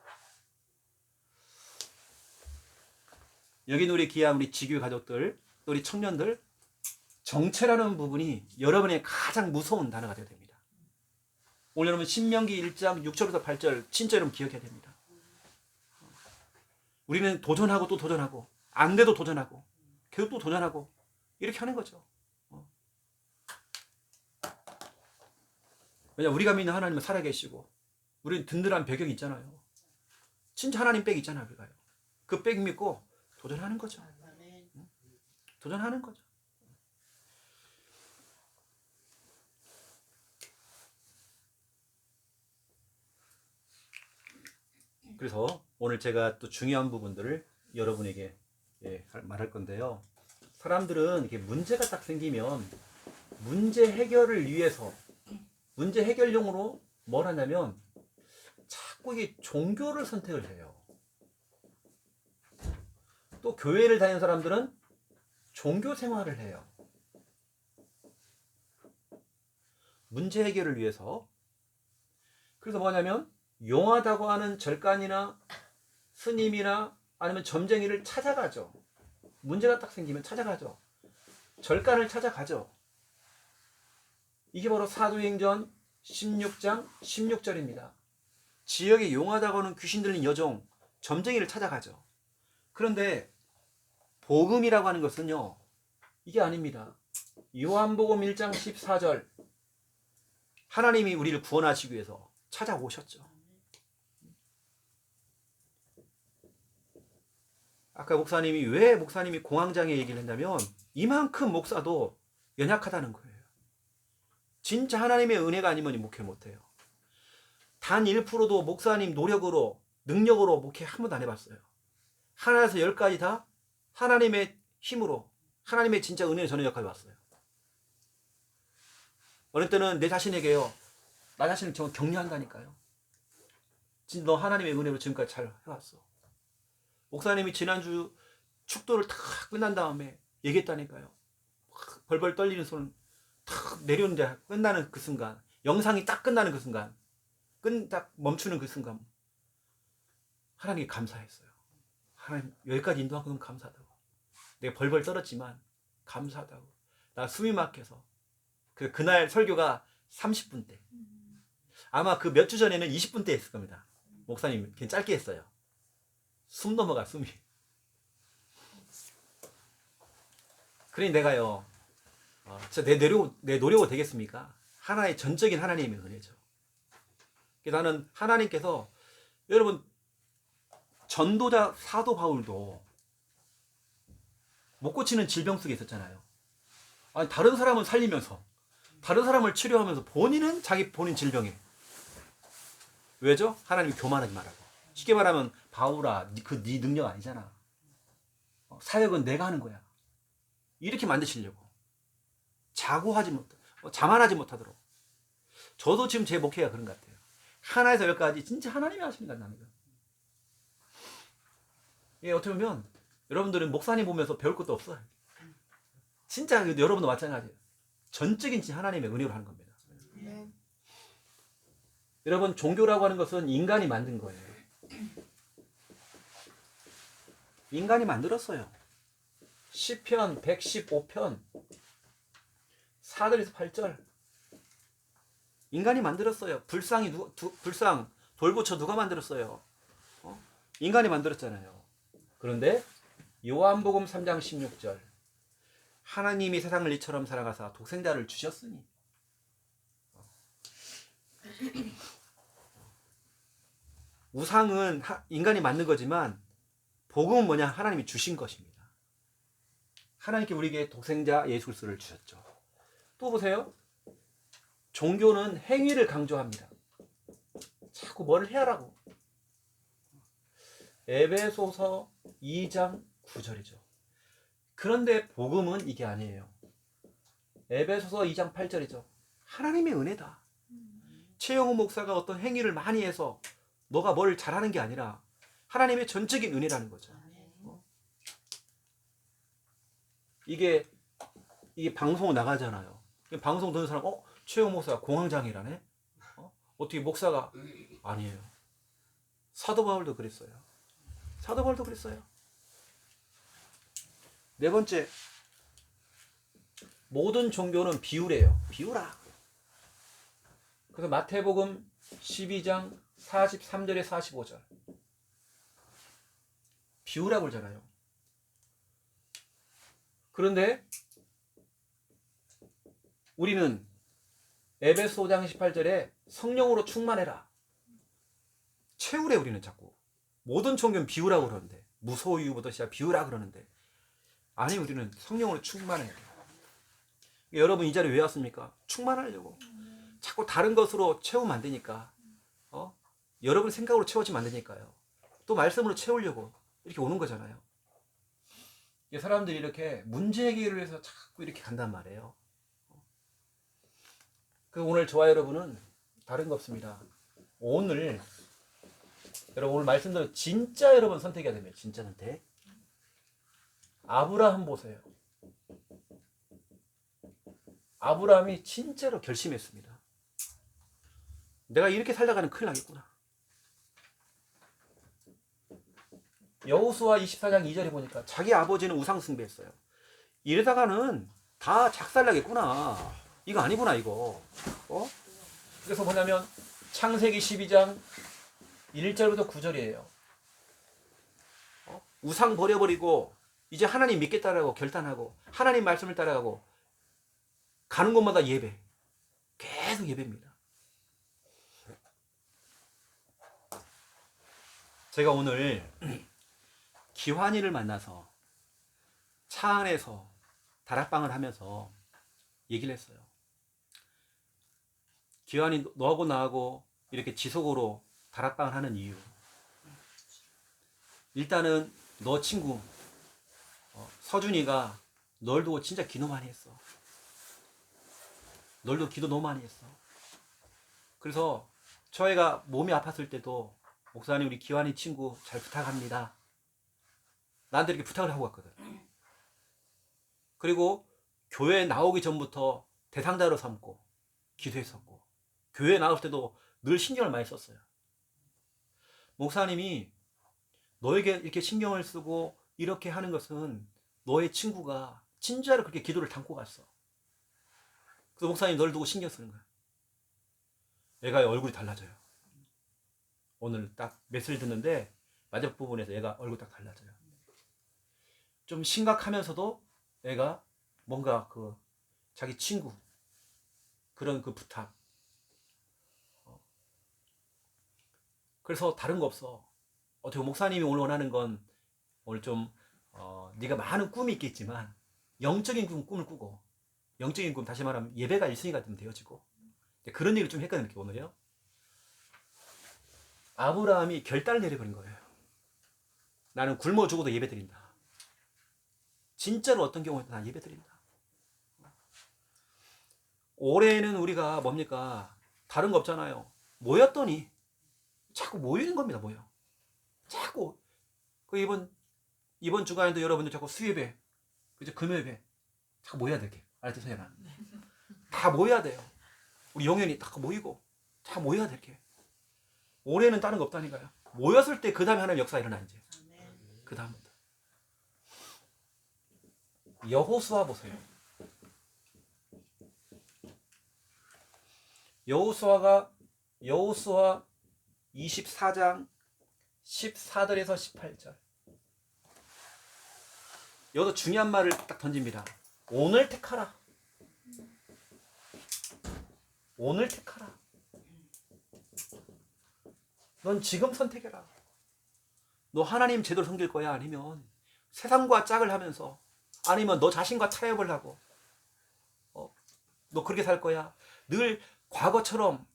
여기 우리 귀한 우리 지교 가족들, 또 우리 청년들, 정체라는 부분이 여러분의 가장 무서운 단어가 되어야 됩니다. 오늘 여러분 신명기 1장 6절부터 8절 진짜 여러분 기억해야 됩니다. 우리는 도전하고 또 도전하고 안 돼도 도전하고 계속 또 도전하고 이렇게 하는 거죠. 왜냐 우리가 믿는 하나님은 살아계시고 우리는 든든한 배경이 있잖아요. 진짜 하나님 백 있잖아요. 우리가요. 그 백 믿고 도전하는 거죠. 도전하는 거죠. 그래서 오늘 제가 또 중요한 부분들을 여러분에게 말할 건데요. 사람들은 이렇게 문제가 딱 생기면 문제 해결을 위해서 문제 해결용으로 뭘 하냐면 자꾸 이게 종교를 선택을 해요. 또 교회를 다니는 사람들은 종교 생활을 해요. 문제 해결을 위해서. 그래서 뭐냐면 용하다고 하는 절간이나 스님이나 아니면 점쟁이를 찾아가죠. 문제가 딱 생기면 찾아가죠. 절간을 찾아가죠. 이게 바로 사도행전 16장 16절입니다. 지역에 용하다고 하는 귀신 들린 여종, 점쟁이를 찾아가죠. 그런데 복음이라고 하는 것은요, 이게 아닙니다. 요한복음 1장 14절, 하나님이 우리를 구원하시기 위해서 찾아오셨죠. 아까 목사님이 왜 목사님이 공황장애 얘기를 했냐면 이만큼 목사도 연약하다는 거예요. 진짜 하나님의 은혜가 아니면 목회 못해요. 단 1%도 목사님 노력으로 능력으로 목회 한 번도 안 해봤어요. 하나에서 10까지 다 하나님의 힘으로 하나님의 진짜 은혜를 전하는 역할을 봤어요. 어느 때는 내 자신에게요, 나 자신을 정말 격려한다니까요. 진짜 너 하나님의 은혜로 지금까지 잘 해왔어. 목사님이 지난주 축도를 다 끝난 다음에 얘기했다니까요. 벌벌 떨리는 손을 탁 내려오는데 끝나는 그 순간, 영상이 딱 끝나는 그 순간, 딱 멈추는 그 순간 하나님께 감사했어요. 하나님 여기까지 인도하고 너무 감사하다고. 내가 벌벌 떨었지만 감사하다고. 나 숨이 막혀서 그날 설교가 30분대. 아마 그 몇 주 전에는 20분대 했을 겁니다. 목사님 그냥 짧게 했어요. 숨 넘어가 숨이. 그러니 내가요, 진짜 내 노력으로 되겠습니까? 하나의 전적인 하나님의 은혜죠. 나는 하나님께서, 여러분 전도자 사도 바울도 못 고치는 질병 속에 있었잖아요. 아니 다른 사람은 살리면서 다른 사람을 치료하면서 본인은 자기 본인 질병에. 왜죠? 하나님이 교만하지 말라고. 쉽게 말하면 바울아, 네 능력 아니잖아. 사역은 내가 하는 거야. 이렇게 만드시려고. 자만하지 못하도록. 저도 지금 제 목회가 그런 것 같아요. 하나에서 열까지 진짜 하나님이 하시는 것 같나요? 예, 어떻게 보면 여러분들은 목사님 보면서 배울 것도 없어요. 진짜 여러분도 마찬가지예요. 전적인 진짜 하나님의 은혜로 하는 겁니다. 네. 여러분 종교라고 하는 것은 인간이 만든 거예요. 인간이 만들었어요. 시편 115편 4절에서 8절 인간이 만들었어요. 불상 돌고쳐 누가 만들었어요? 인간이 만들었잖아요. 그런데 요한복음 3장 16절 하나님이 세상을 이처럼 사랑하사 독생자를 주셨으니. 우상은 인간이 만든 거지만 복음은 뭐냐? 하나님이 주신 것입니다. 하나님께 우리에게 독생자 예수 그리스도를 주셨죠. 또 보세요. 종교는 행위를 강조합니다. 자꾸 뭘 해라고. 에베소서 2장 9절이죠. 그런데 복음은 이게 아니에요. 에베소서 2장 8절이죠. 하나님의 은혜다. 최영우 목사가 어떤 행위를 많이 해서 너가 뭘 잘하는 게 아니라 하나님의 전적인 은혜라는 거죠. 이게 방송 나가잖아요. 방송 듣는 사람, 최영 목사가 공황장애라네? 어떻게 목사가? 아니에요. 사도 바울도 그랬어요. 사도 바울도 그랬어요. 네 번째, 모든 종교는 비유래요. 비유라. 그래서 마태복음 12장 43절에 45절. 비유라고 그러잖아요. 그런데 우리는 에베소 5장 18절에 성령으로 충만해라. 채우래 우리는 자꾸. 모든 종교는 비유라고 그러는데, 무소유부터 시작 비유라 그러는데, 아니 우리는 성령으로 충만해야 돼요. 여러분 이 자리에 왜 왔습니까? 충만하려고. 자꾸 다른 것으로 채우면 안 되니까. 여러분 생각으로 채워지면 안 되니까요. 또 말씀으로 채우려고 이렇게 오는 거잖아요. 사람들이 이렇게 문제 해결을 해서 자꾸 이렇게 간단 말이에요. 오늘 저와 여러분은 다른 거 없습니다. 오늘 말씀대로 진짜 여러분 선택해야 됩니다. 진짜 선택. 아브라함 보세요. 아브라함이 진짜로 결심했습니다. 내가 이렇게 살다가는 큰일 나겠구나. 여호수아 24장 2절에 보니까 자기 아버지는 우상 숭배했어요. 이러다가는 다 작살나겠구나. 이거 아니구나 이거. 그래서 뭐냐면 창세기 12장 1절부터 9절이에요. 우상 버려버리고 이제 하나님 믿겠다라고 결단하고 하나님 말씀을 따라가고 가는 곳마다 예배. 계속 예배입니다. 제가 오늘 기환이를 만나서 차 안에서 다락방을 하면서 얘기를 했어요. 기환이 너하고 나하고 이렇게 지속으로 다락방을 하는 이유. 일단은 너 친구 서준이가 널 두고 진짜 기도 많이 했어. 널도 기도 너무 많이 했어. 그래서 저희가 몸이 아팠을 때도 목사님 우리 기환이 친구 잘 부탁합니다. 나한테 이렇게 부탁을 하고 갔거든. 그리고 교회 나오기 전부터 대상자로 삼고 기도했었고 교회 나올 때도 늘 신경을 많이 썼어요. 목사님이 너에게 이렇게 신경을 쓰고 이렇게 하는 것은 너의 친구가 진짜로 그렇게 기도를 담고 갔어. 그래서 목사님 널 두고 신경 쓰는 거야. 애가 얼굴이 달라져요. 오늘 딱 메시지를 듣는데 마지막 부분에서 애가 얼굴 딱 달라져요. 좀 심각하면서도 애가 뭔가 자기 친구 그런 부탁. 그래서 다른 거 없어. 어떻게 목사님이 오늘 원하는 건 오늘 좀 네가 많은 꿈이 있겠지만 영적인 꿈을 꾸고 영적인 꿈 다시 말하면 예배가 1순위가 좀 되어지고 그런 얘기를 좀 했거든요. 오늘요. 아브라함이 결단을 내려버린 거예요. 나는 굶어 죽어도 예배 드린다. 진짜로 어떤 경우에도 난 예배 드린다. 올해는 우리가 뭡니까? 다른 거 없잖아요. 모였더니 자꾸 모이는 겁니다. 모여. 자꾸 이번 주간에도 여러분들 자꾸 수예배, 그죠? 금요예배 자꾸 모여야 될게. 알았지, 서연아? 다 모여야 돼요. 우리 영현이 다 모이고 다 모여야 될게. 올해는 다른 거 없다니까요. 모였을 때 그 다음에 하나님 역사 일어나 이제. 그 다음부터. 여호수아 보세요. 여호수아 24장 14절에서 18절. 여기서 중요한 말을 딱 던집니다. 오늘 택하라. 오늘 택하라. 넌 지금 선택해라. 너 하나님 제대로 섬길 거야? 아니면 세상과 짝을 하면서 아니면 너 자신과 타협을 하고 너 그렇게 살 거야? 늘 과거처럼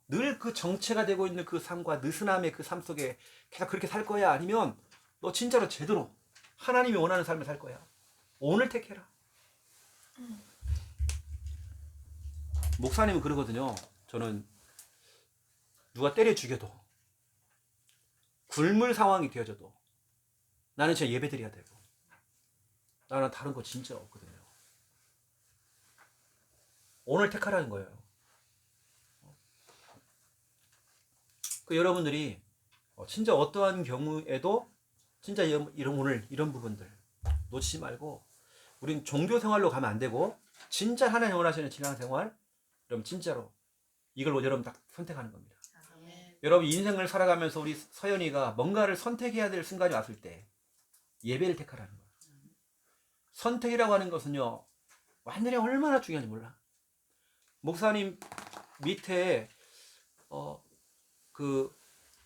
늘 그 정체가 되고 있는 그 삶과 느슨함의 그 삶 속에 계속 그렇게 살 거야? 아니면 너 진짜로 제대로 하나님이 원하는 삶을 살 거야? 오늘 택해라. 목사님은 그러거든요. 저는 누가 때려 죽여도 굶을 상황이 되어져도 나는 진짜 예배 드려야 되고 나는 다른 거 진짜 없거든요. 오늘 택하라는 거예요. 그 여러분들이 진짜 어떠한 경우에도 진짜 이런 오늘 이런 부분들 놓치지 말고 우린 종교 생활로 가면 안 되고 진짜 하나님 원하시는 신앙생활 여러분 진짜로 이걸 여러분 딱 선택하는 겁니다. 아멘. 여러분 인생을 살아가면서 우리 서연이가 뭔가를 선택해야 될 순간이 왔을 때 예배를 택하라는 거예요. 선택이라고 하는 것은요 완전히 얼마나 중요한지 몰라. 목사님 밑에 그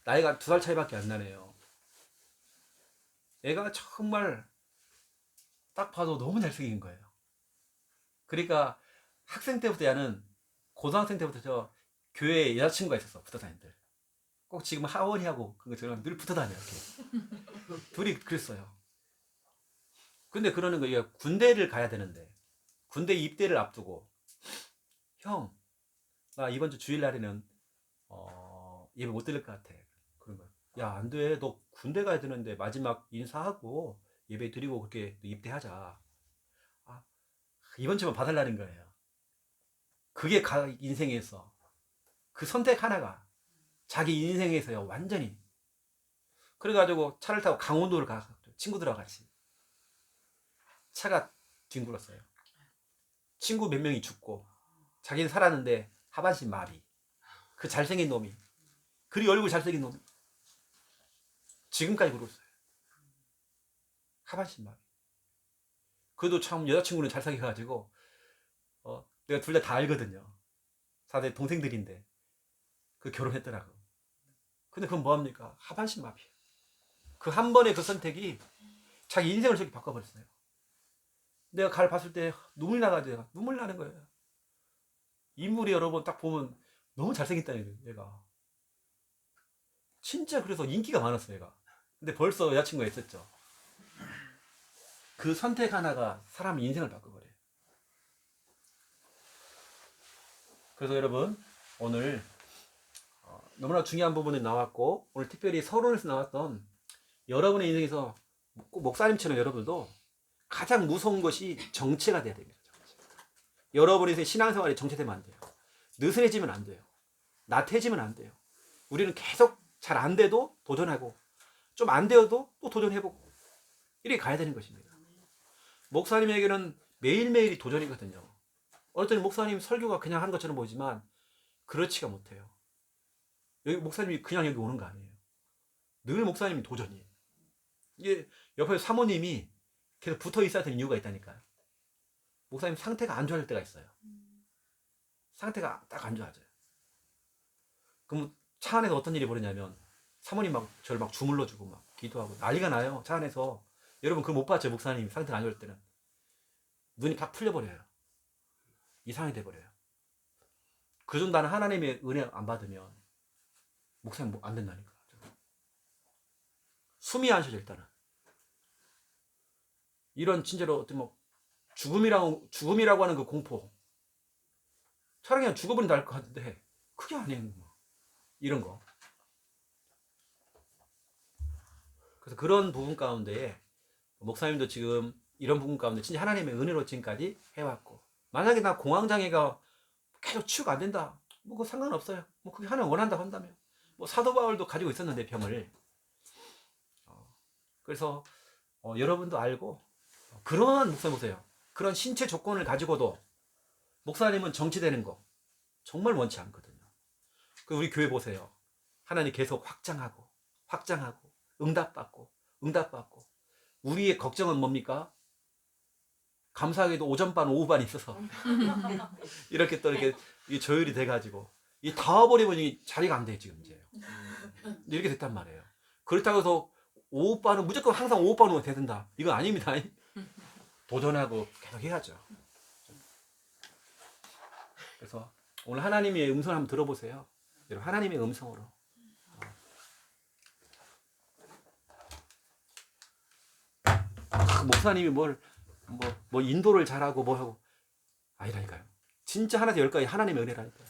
나이가 2살 차이밖에 안 나네요. 얘가 정말 딱 봐도 너무 잘생긴 거예요. 그러니까 학생 때부터 얘는 고등학생 때부터 저 교회에 여자친구가 있었어. 붙어 다니들. 꼭 지금 하원이하고 그거처럼 늘 붙어 다녀 이렇게. 둘이 그랬어요. 근데 그러는 거 얘가 군대를 가야 되는데 군대 입대를 앞두고 형, 나 이번 주 주일날에는 예배 못 드릴 것 같아. 그런 거야. 야, 안 돼. 너 군대 가야 되는데 마지막 인사하고 예배 드리고 그렇게 입대하자. 아, 이번 주만 봐달라는 거예요. 그게 인생에서 그 선택 하나가 자기 인생에서요 완전히. 그래가지고 차를 타고 강원도를 가 친구들하고 같이 차가 뒹굴었어요. 친구 몇 명이 죽고 자기는 살았는데 하반신 마비. 그 잘생긴 놈이 그리 얼굴 잘생긴 놈이 지금까지 그러고 있어요. 하반신 마비. 그래도 참 여자친구는 잘 사귀어가지고 내가 둘 다 알거든요. 다들 동생들인데 그 결혼했더라고. 근데 그건 뭐합니까? 하반신 마비. 그 한 번의 그 선택이 자기 인생을 저렇게 바꿔버렸어요. 내가 가를 봤을 때 눈물 나가지고 눈물 나는 거예요. 인물이 여러분 딱 보면 너무 잘생겼다는 거예요. 얘가 진짜 그래서 인기가 많았어요. 얘가. 근데 벌써 여자친구가 있었죠. 그 선택 하나가 사람 인생을 바꿔버려요. 그래서 여러분 오늘 너무나 중요한 부분이 나왔고 오늘 특별히 서론에서 나왔던 여러분의 인생에서 꼭 목사님처럼 여러분도 가장 무서운 것이 정체가 돼야 됩니다. 정체. 여러분의 인생 신앙생활이 정체되면 안 돼요. 느슨해지면 안 돼요. 나태해지면 안 돼요. 우리는 계속 잘 안 돼도 도전하고 좀 안 되어도 또 도전해보고 이렇게 가야 되는 것입니다. 목사님에게는 매일매일이 도전이거든요. 어느 때는 목사님 설교가 그냥 하는 것처럼 보이지만 그렇지가 못해요. 여기 목사님이 그냥 여기 오는 거 아니에요. 늘 목사님이 도전이에요. 이게 옆에 사모님이 계속 붙어 있어야 되는 이유가 있다니까요. 목사님 상태가 안 좋아질 때가 있어요. 상태가 딱 안 좋아져요. 그럼 차 안에서 어떤 일이 벌어지냐면 사모님 막 저를 막 주물러 주고 막 기도하고 난리가 나요. 차 안에서. 여러분 그거 못 봤죠? 목사님 상태가 안 좋을 때는 눈이 팍 풀려버려요. 이상이 돼버려요. 그 정도 나는 하나님의 은혜 안 받으면 목사님 안 된다니까. 숨이 안 쉬어져 일단은. 이런 진짜로 어떤 뭐 죽음이라고 하는 그 공포. 차라리 그냥 죽어버린 나을 것 같은데 그게 아니에요. 뭐. 이런 거. 그래서 그런 부분 가운데에 목사님도 지금 이런 부분 가운데 진짜 하나님의 은혜로 지금까지 해왔고 만약에 나 공황장애가 계속 치유가 안 된다. 뭐 그거 상관없어요. 뭐 그게 하나님 원한다고 한다면 뭐 사도 바울도 가지고 있었는데 병을. 그래서 여러분도 알고 그러한 목사님 보세요. 그런 신체 조건을 가지고도 목사님은 정치되는 거 정말 원치 않거든요. 그 우리 교회 보세요. 하나님 계속 확장하고 응답받고 우리의 걱정은 뭡니까? 감사하게도 오전반 오후반이 있어서 이렇게 또 이렇게 조율이 돼가지고 이 다 버리면 자리가 안 돼 지금 이제 이렇게 됐단 말이에요. 그렇다고 해서 오후반은 무조건 항상 오후반으로 돼야 된다 이건 아닙니다. 도전하고 계속 해야죠. 그래서 오늘 하나님의 음성을 한번 들어보세요. 여러분 하나님의 음성으로 목사님이 뭐 인도를 잘하고 뭐 하고 아니라니까요. 진짜 하나에서 열까지 하나님의 은혜라니까요.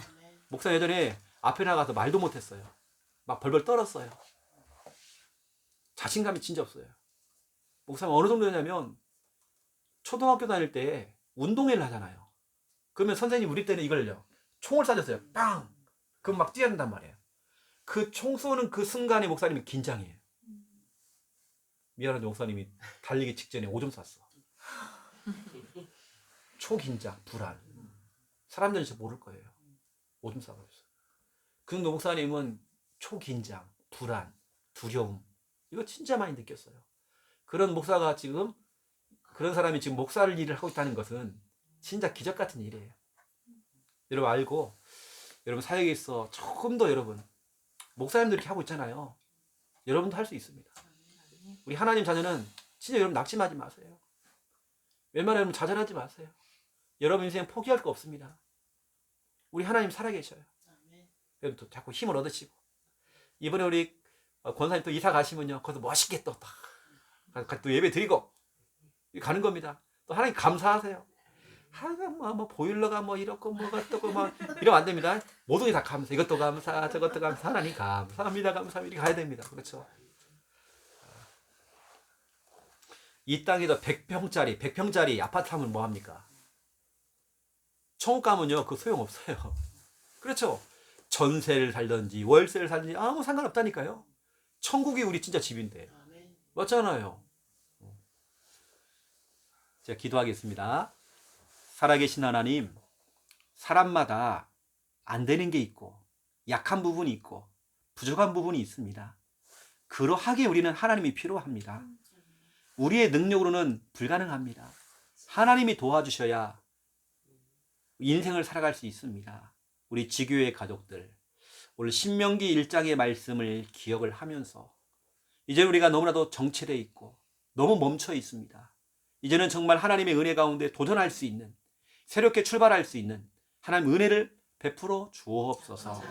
목사 예전에 앞에 나가서 말도 못했어요. 막 벌벌 떨었어요. 자신감이 진짜 없어요. 목사님 어느 정도냐면 초등학교 다닐 때 운동회를 하잖아요. 그러면 선생님 우리 때는 이걸요. 총을 쏴줬어요. 빵! 그럼 막 뛰어야 된단 말이에요. 그 총 쏘는 그 순간에 목사님이 긴장해요. 미안한데 목사님이 달리기 직전에 오줌 쌌어. 초긴장, 불안. 사람들은 진짜 모를 거예요. 오줌 싸버렸어. 근데 목사님은 초긴장, 불안, 두려움. 이거 진짜 많이 느꼈어요. 그런 목사가 지금, 그런 사람이 지금 목사를 일을 하고 있다는 것은 진짜 기적 같은 일이에요. 여러분 알고, 여러분 사역에 있어 조금 더 여러분, 목사님들이 이렇게 하고 있잖아요. 여러분도 할 수 있습니다. 우리 하나님 자녀는 진짜 여러분 낙심하지 마세요. 웬만하면 여러분 좌절하지 마세요. 여러분 인생 포기할 거 없습니다. 우리 하나님 살아계셔요. 여러분 또 자꾸 힘을 얻으시고, 이번에 우리 권사님 또 이사 가시면요, 거기서 멋있게 또 예배 드리고 가는 겁니다. 또 하나님 감사하세요. 뭐 보일러가 뭐 이렇고 뭐가 어떻고 막 이러면 안 됩니다. 모든 게 다 감사. 이것도 감사, 저것도 감사. 하나님 감사합니다, 감사합니다. 이렇게 가야 됩니다. 그렇죠? 이 땅에서 100평짜리 아파트 하면 뭐 합니까? 천국 가면요, 그 소용 없어요. 그렇죠? 전세를 살든지 월세를 살든지 아무 상관없다니까요. 천국이 우리 진짜 집인데. 맞잖아요. 제가 기도하겠습니다. 살아계신 하나님, 사람마다 안 되는 게 있고 약한 부분이 있고 부족한 부분이 있습니다. 그러하기에 우리는 하나님이 필요합니다. 우리의 능력으로는 불가능합니다. 하나님이 도와주셔야 인생을 살아갈 수 있습니다. 우리 지교회 가족들, 오늘 신명기 1장의 말씀을 기억을 하면서 이제 우리가 너무나도 정체되어 있고 너무 멈춰 있습니다. 이제는 정말 하나님의 은혜 가운데 도전할 수 있는, 새롭게 출발할 수 있는 하나님 은혜를 베풀어 주옵소서.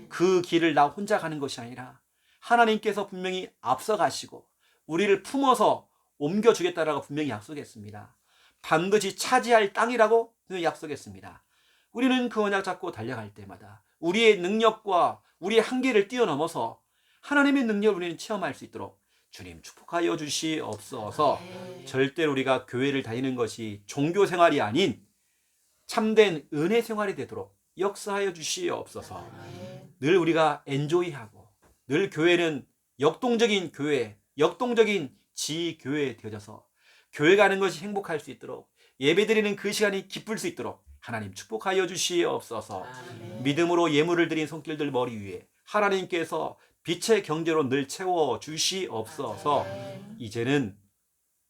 그 길을 나 혼자 가는 것이 아니라 하나님께서 분명히 앞서가시고 우리를 품어서 옮겨주겠다라고 분명히 약속했습니다. 반드시 차지할 땅이라고 약속했습니다. 우리는 그 언약 잡고 달려갈 때마다 우리의 능력과 우리의 한계를 뛰어넘어서 하나님의 능력을 우리는 체험할 수 있도록 주님 축복하여 주시옵소서. 절대로 우리가 교회를 다니는 것이 종교 생활이 아닌 참된 은혜 생활이 되도록 역사하여 주시옵소서. 늘 우리가 엔조이하고 늘 교회는 역동적인 교회, 역동적인 지교회 되어져서 교회 가는 것이 행복할 수 있도록, 예배드리는 그 시간이 기쁠 수 있도록 하나님 축복하여 주시옵소서. 믿음으로 예물을 드린 손길들 머리 위에 하나님께서 빛의 경제로 늘 채워 주시옵소서. 이제는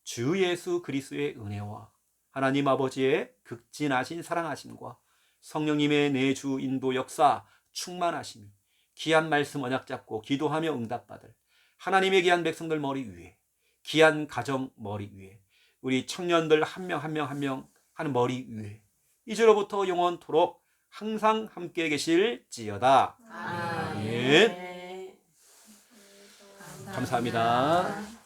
주 예수 그리스도의 은혜와 하나님 아버지의 극진하신 사랑하심과 성령님의 내주 인도 역사 충만하심이 귀한 말씀 언약 잡고 기도하며 응답받을 하나님의 귀한 백성들 머리 위에, 귀한 가정 머리 위에, 우리 청년들 한 명 한 명 한 명 하는 머리 위에 이제로부터 영원토록 항상 함께 계실지어다. 아멘. 감사합니다.